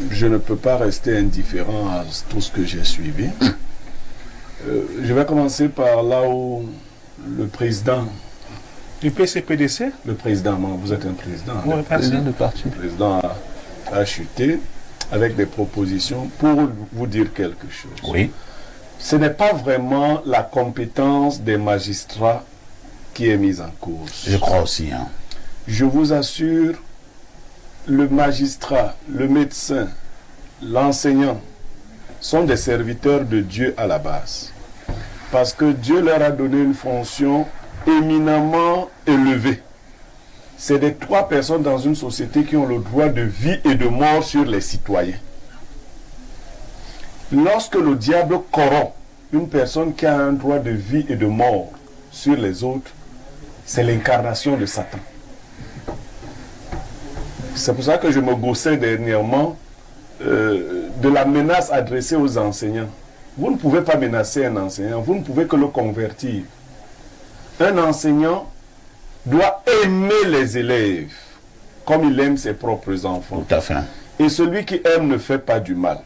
je ne peux pas rester indifférent à tout ce que j'ai suivi. Je vais commencer par là où le président... Du PCPDC? Le président, vous êtes un président. Oui, président de parti. Le président a chuté avec des propositions pour vous dire quelque chose. Oui. Ce n'est pas vraiment la compétence des magistrats qui est mise en cause. Je crois aussi. Hein. Je vous assure, le magistrat, le médecin, l'enseignant sont des serviteurs de Dieu à la base. Parce que Dieu leur a donné une fonction éminemment élevée. C'est les 3 personnes dans une société qui ont le droit de vie et de mort sur les citoyens. Lorsque le diable corrompt une personne qui a un droit de vie et de mort sur les autres, c'est l'incarnation de Satan. C'est pour ça que je me gaussais dernièrement de la menace adressée aux enseignants. Vous ne pouvez pas menacer un enseignant, vous ne pouvez que le convertir. Un enseignant doit aimer les élèves comme il aime ses propres enfants. Tout à fait. Et celui qui aime ne fait pas du mal.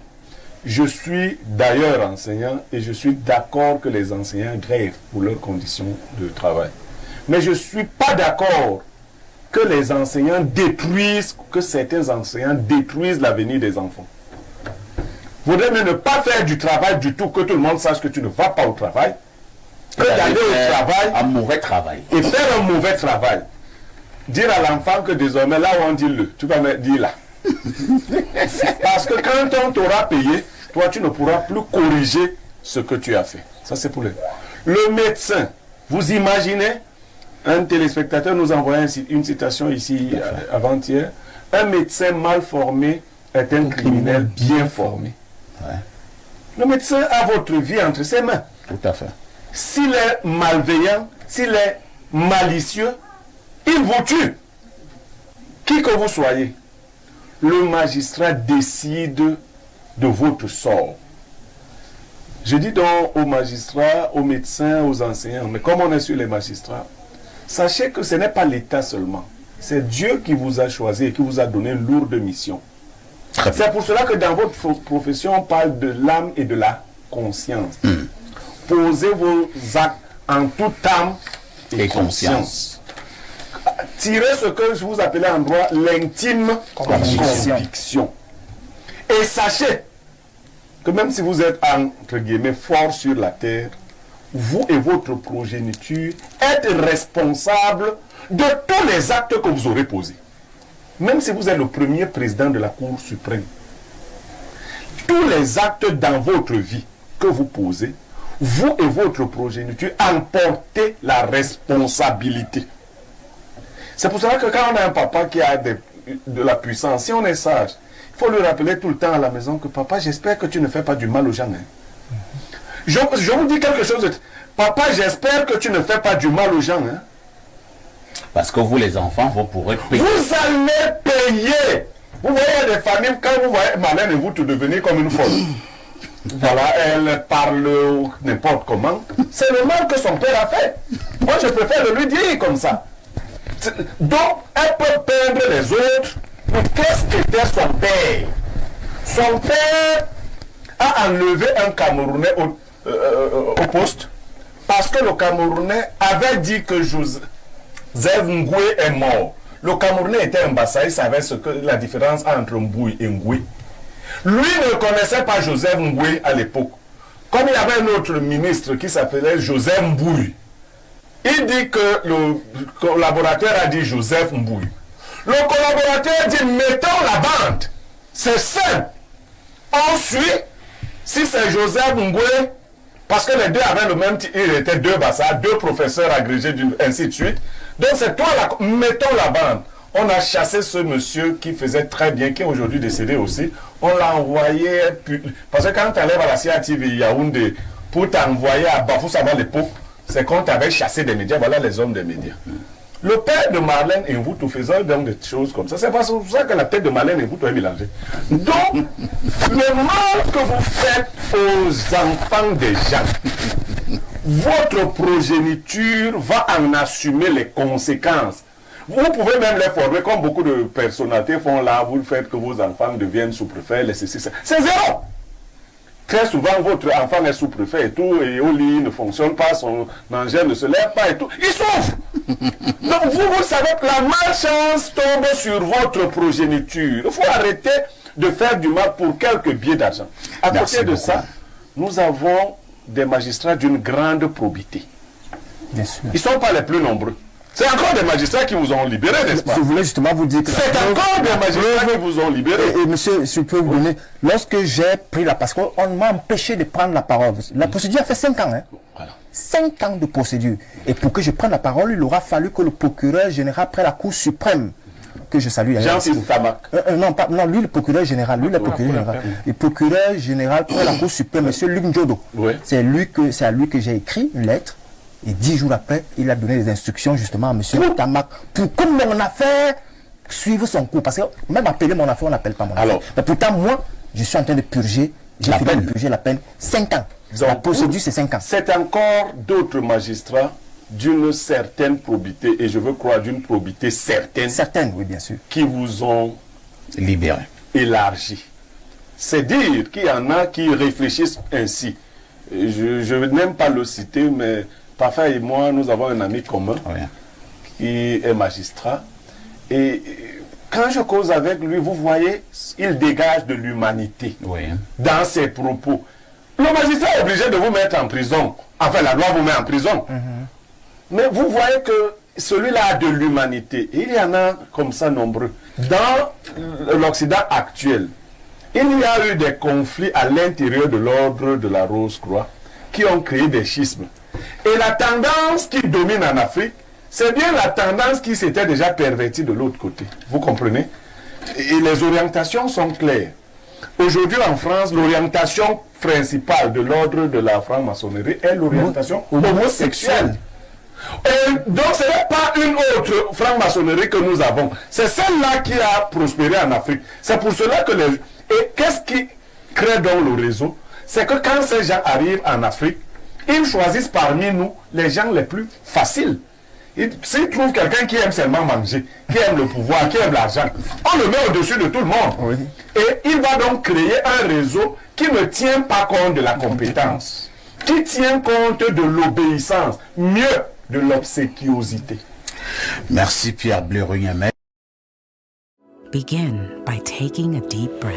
Je suis d'ailleurs enseignant et je suis d'accord que les enseignants grèvent pour leurs conditions de travail. Mais je ne suis pas d'accord que les enseignants détruisent, que certains enseignants détruisent l'avenir des enfants. Vaudrait mieux ne pas faire du travail du tout, que tout le monde sache que tu ne vas pas au travail, que d'aller au travail, un mauvais travail. Et faire un mauvais travail. Dire à l'enfant que désormais, là où on dit le, tu vas me dire là. Parce que quand on t'aura payé, toi tu ne pourras plus corriger ce que tu as fait. Ça c'est pour le médecin. Vous imaginez, un téléspectateur nous envoyait une citation ici avant-hier. Un médecin mal formé est un criminel bien formé. Ouais. Le médecin a votre vie entre ses mains. Tout à fait. S'il est malveillant, s'il est malicieux, il vous tue. Qui que vous soyez, le magistrat décide de votre sort. Je dis donc aux magistrats, aux médecins, aux enseignants, mais comme on est sur les magistrats, sachez que ce n'est pas l'État seulement. C'est Dieu qui vous a choisi et qui vous a donné une lourde mission. C'est pour cela que dans votre profession, on parle de l'âme et de la conscience. Posez vos actes en toute âme et conscience. Tirez ce que vous appelez en droit l'intime conviction. Et sachez que même si vous êtes entre guillemets fort sur la terre, vous et votre progéniture êtes responsables de tous les actes que vous aurez posés. Même si vous êtes le premier président de la Cour suprême, tous les actes dans votre vie que vous posez, vous et votre progéniture en portez la responsabilité. C'est pour cela que quand on a un papa qui a de la puissance, si on est sage, il faut lui rappeler tout le temps à la maison que papa, j'espère que tu ne fais pas du mal aux gens. Hein. Je vous dis quelque chose. Papa, j'espère que tu ne fais pas du mal aux gens. Hein. Parce que vous, les enfants, vous pourrez payer. Vous allez payer. Vous voyez des familles, quand vous voyez Marlène et vous, tout devenez comme une folle. Voilà, elle parle n'importe comment. C'est le mal que son père a fait. Moi, je préfère le lui dire comme ça. Donc, elle peut peindre les autres. Mais qu'est-ce qu'était son père? Son père a enlevé un Camerounais au poste parce que le Camerounais avait dit que Joseph Ngoué est mort. Le Camerounais était un Bassa, il savait la différence entre Mbouy et Ngoué. Lui ne connaissait pas Joseph Ngoué à l'époque. Comme il y avait un autre ministre qui s'appelait Joseph Mbouy, il dit que le collaborateur a dit Joseph Mbouy. Le collaborateur dit mettons la bande. C'est simple. On suit. Si c'est Joseph Ngoué, parce que les deux avaient le même titre, ils étaient deux Bassa, deux professeurs agrégés, ainsi de suite. Donc c'est toi, mettons la bande. On a chassé ce monsieur qui faisait très bien, qui est aujourd'hui décédé aussi. On l'a envoyé, parce que quand tu allais à la CATV Yaoundé pour t'envoyer à Bafous avant l'époque, c'est quand tu avais chassé des médias, voilà les hommes des médias. Le père de Marlène et vous, tout faisant donc des choses comme ça, c'est pour ça que la tête de Marlène et vous, tout est mélangée. Donc, le mal que vous faites aux enfants des gens, votre progéniture va en assumer les conséquences. Vous pouvez même les former comme beaucoup de personnalités font là, vous faites que vos enfants deviennent sous-préfets, les ceci, ça. C'est zéro. Très souvent, votre enfant est sous-préfet et tout, et au lit ne fonctionne pas, son engin ne se lève pas et tout. Il souffre. Donc vous savez que la malchance tombe sur votre progéniture. Il faut arrêter de faire du mal pour quelques billets d'argent. À côté de ça, nous avons des magistrats d'une grande probité. Bien sûr. Ils ne sont pas les plus nombreux. C'est encore des magistrats qui vous ont libéré, n'est-ce pas? Je voulais justement vous dire que... C'est encore des magistrats qui vous ont libéré. Et monsieur, si je peux vous donner... Lorsque j'ai pris la... Parce qu'on m'a empêché de prendre la parole. La procédure a fait 5 ans. Hein. Voilà. 5 ans de procédure. Et pour que je prenne la parole, il aura fallu que le procureur général près la Cour suprême, que je salue d'ailleurs. Jean-Philippe Tamac. Non, lui le procureur général. Lui le procureur général. Le procureur général près la Cour suprême, monsieur Luc Njodo. Oui. C'est à lui que j'ai écrit une lettre. Et 10 jours après, il a donné des instructions justement à M. Tamac pour que mon affaire suive son cours. Parce que même appeler mon affaire, on n'appelle pas mon affaire. Mais pourtant, moi, je suis en train de purger, j'ai fini de purger la peine 5 ans. La procédure, c'est 5 ans. C'est encore d'autres magistrats d'une certaine probité, et je veux croire d'une probité certaine. Certaine, oui, bien sûr. Qui vous ont libéré. Élargi. C'est dire qu'il y en a qui réfléchissent ainsi. Je n'aime pas le citer, mais Parfait et moi, nous avons un ami commun qui est magistrat. Et quand je cause avec lui, vous voyez, il dégage de l'humanité dans ses propos. Le magistrat est obligé de vous mettre en prison. Enfin, la loi vous met en prison. Mais vous voyez que celui-là a de l'humanité. Il y en a comme ça nombreux. Dans l'Occident actuel, il y a eu des conflits à l'intérieur de l'ordre de la Rose-Croix qui ont créé des schismes. Et la tendance qui domine en Afrique, c'est bien la tendance qui s'était déjà pervertie de l'autre côté. Vous comprenez? Et les orientations sont claires. Aujourd'hui en France, l'orientation principale de l'ordre de la franc-maçonnerie est l'orientation homosexuelle. Et donc ce n'est pas une autre franc-maçonnerie que nous avons. C'est celle-là qui a prospéré en Afrique. C'est pour cela que les... Et qu'est-ce qui crée donc le réseau? C'est que quand ces gens arrivent en Afrique, ils choisissent parmi nous les gens les plus faciles. S'ils trouvent quelqu'un qui aime seulement manger, qui aime le pouvoir, qui aime l'argent, on le met au-dessus de tout le monde. Oui. Et il va donc créer un réseau qui ne tient pas compte de la compétence, qui tient compte de l'obéissance, mieux de l'obséquiosité. Merci Pierre Bleury-Nyamet. Begin by taking a deep breath.